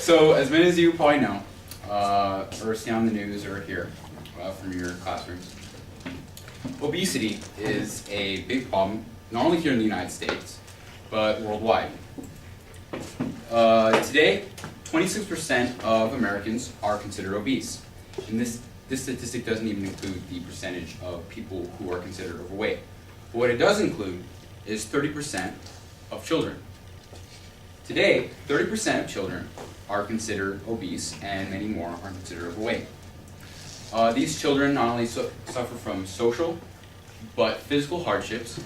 So, as many as you probably know, or see on the news or hear from your classrooms, obesity is a big problem, not only here in the United States, but worldwide. Today, 26% of Americans are considered obese. And this statistic doesn't even include the percentage of people who are considered overweight. But what it does include is 30% of children. Today, 30% of children are considered obese, and many more are considered overweight. These children not only suffer from social, but physical hardships,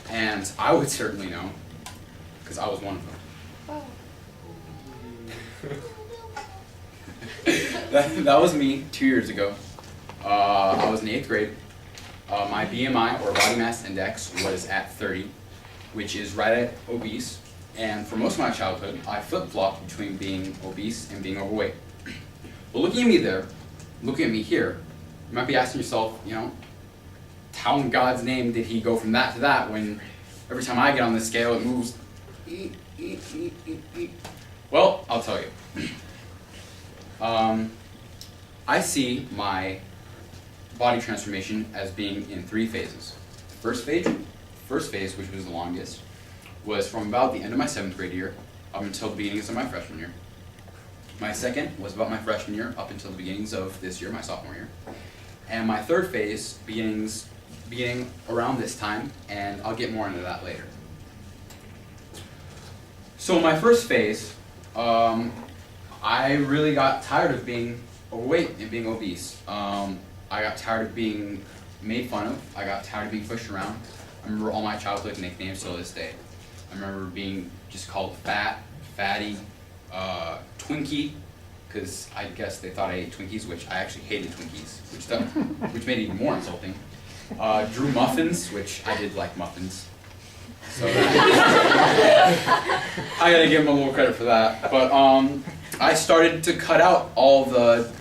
and I would certainly know, because I was one of them. That was me 2 years ago. I was in 8th grade. My BMI, or body mass index, was at 30, which is right at obese. And for most of my childhood, I flip-flopped between being obese and being overweight. But looking at me there, looking at me here, you might be asking yourself, how in God's name did he go from that to that when every time I get on the scale it moves? Well, I'll tell you. I see my body transformation as being in 3 phases. First phase, which was the longest, was from about the end of my 7th grade year up until the beginnings of my freshman year. My second was about my freshman year up until the beginnings of this year, my sophomore year. And my third phase beginning around this time, and I'll get more into that later. So my first phase, I really got tired of being overweight and being obese. I got tired of being made fun of. I got tired of being pushed around. I remember all my childhood nicknames till this day. I remember being just called fat, fatty, Twinkie, because I guess they thought I ate Twinkies, which I actually hated Twinkies, which made it even more insulting. Drew Muffins, which I did like muffins. So I gotta give him a little credit for that. But I started to cut out all the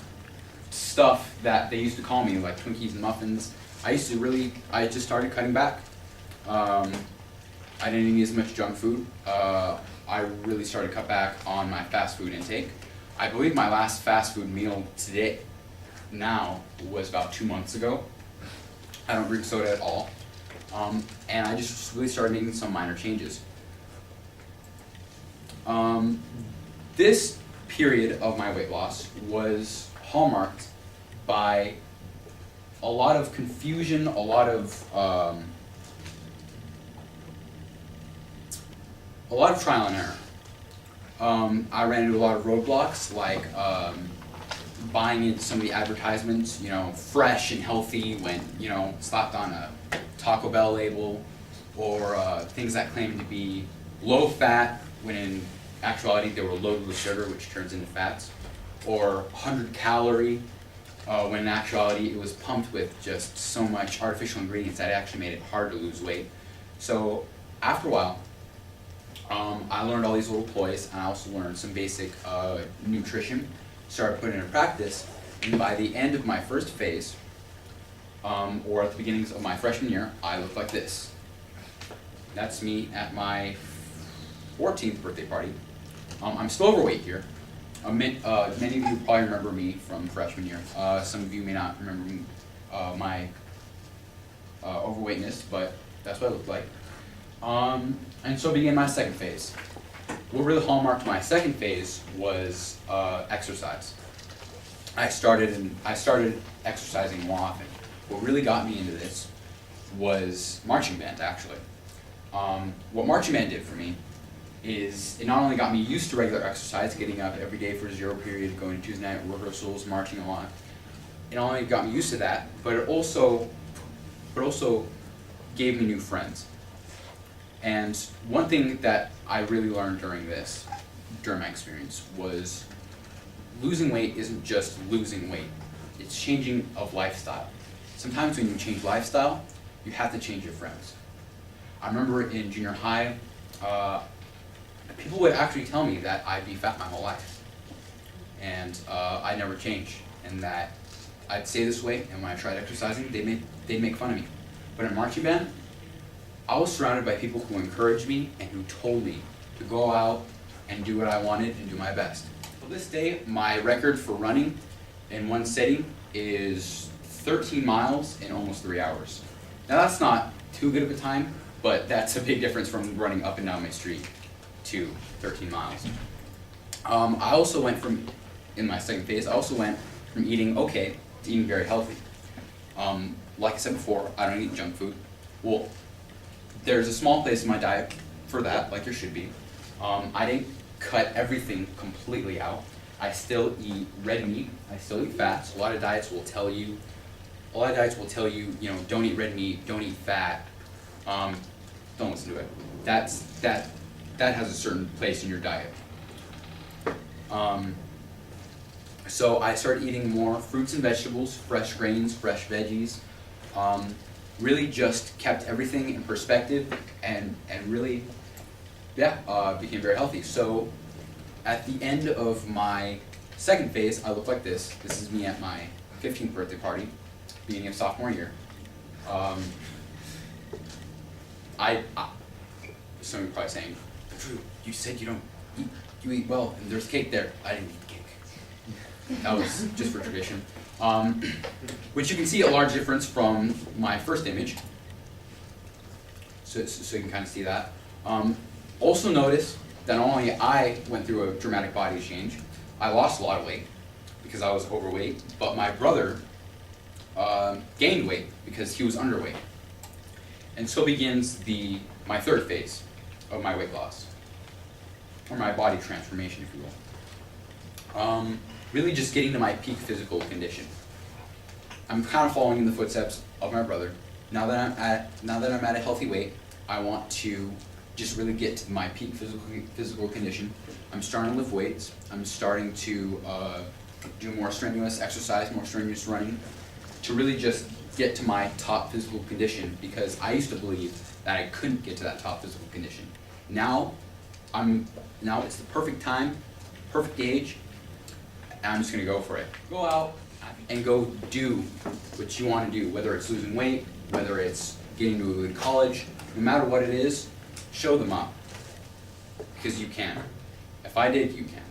stuff that they used to call me, like Twinkies and muffins. I just started cutting back. I didn't eat as much junk food. I really started to cut back on my fast food intake. I believe my last fast food meal now was about 2 months ago. I don't drink soda at all. And I just really started making some minor changes. This period of my weight loss was hallmarked by a lot of confusion, a lot of trial and error. I ran into a lot of roadblocks, like buying into some of the advertisements, fresh and healthy when, slapped on a Taco Bell label, or things that claimed to be low fat when in actuality they were loaded with sugar, which turns into fats, or 100 calorie when in actuality it was pumped with just so much artificial ingredients that it actually made it hard to lose weight. So after a while, I learned all these little ploys, and I also learned some basic nutrition, started putting it into practice, and by the end of my first phase, or at the beginnings of my freshman year, I looked like this. That's me at my 14th birthday party. I'm still overweight here. Many of you probably remember me from freshman year. Some of you may not remember my overweightness, but that's what I looked like. And so began my second phase. What really hallmarked my second phase was exercise. I started exercising more often. What really got me into this was marching band, actually. What marching band did for me is it not only got me used to regular exercise, getting up every day for 0 period, going to Tuesday night rehearsals, marching a lot. It not only got me used to that, but it also gave me new friends. And one thing that I really learned during my experience, was losing weight isn't just losing weight. It's changing of lifestyle. Sometimes when you change lifestyle, you have to change your friends. I remember in junior high, people would actually tell me that I'd be fat my whole life. And I'd never change. And that I'd stay this way, and when I tried exercising, they'd make fun of me. But in marching band, I was surrounded by people who encouraged me and who told me to go out and do what I wanted and do my best. this day, my record for running in one sitting is 13 miles in almost 3 hours. Now that's not too good of a time, but that's a big difference from running up and down my street to 13 miles. I also went from, in my second phase, I also went from eating okay to eating very healthy. Like I said before, I don't eat junk food. Well, there's a small place in my diet for that, like there should be. I didn't cut everything completely out. I still eat red meat. I still eat fats. A lot of diets will tell you, you know, don't eat red meat, don't eat fat. Don't listen to it. That has a certain place in your diet. So I started eating more fruits and vegetables, fresh grains, fresh veggies. Really just kept everything in perspective and really, became very healthy. So at the end of my second phase, I look like this. This is me at my 15th birthday party, beginning of sophomore year. Some of you are probably saying, Drew, you said you don't eat, you eat well, and there's cake there. I didn't eat cake. That was just for tradition. Which you can see a large difference from my first image. So you can kind of see that. Also notice that not only I went through a dramatic body change, I lost a lot of weight because I was overweight, but my brother gained weight because he was underweight. And so begins my third phase of my weight loss, or my body transformation, if you will. Really just getting to my peak physical condition. I'm kind of following in the footsteps of my brother. Now that I'm at a healthy weight, I want to just really get to my peak physical condition. I'm starting to lift weights. I'm starting to do more strenuous exercise, more strenuous running, to really just get to my top physical condition, because I used to believe that I couldn't get to that top physical condition. Now it's the perfect time, perfect age, and I'm just gonna go for it. Go out and go do what you want to do, whether it's losing weight, whether it's getting to a good college, no matter what it is, show them up, because you can. If I did, you can.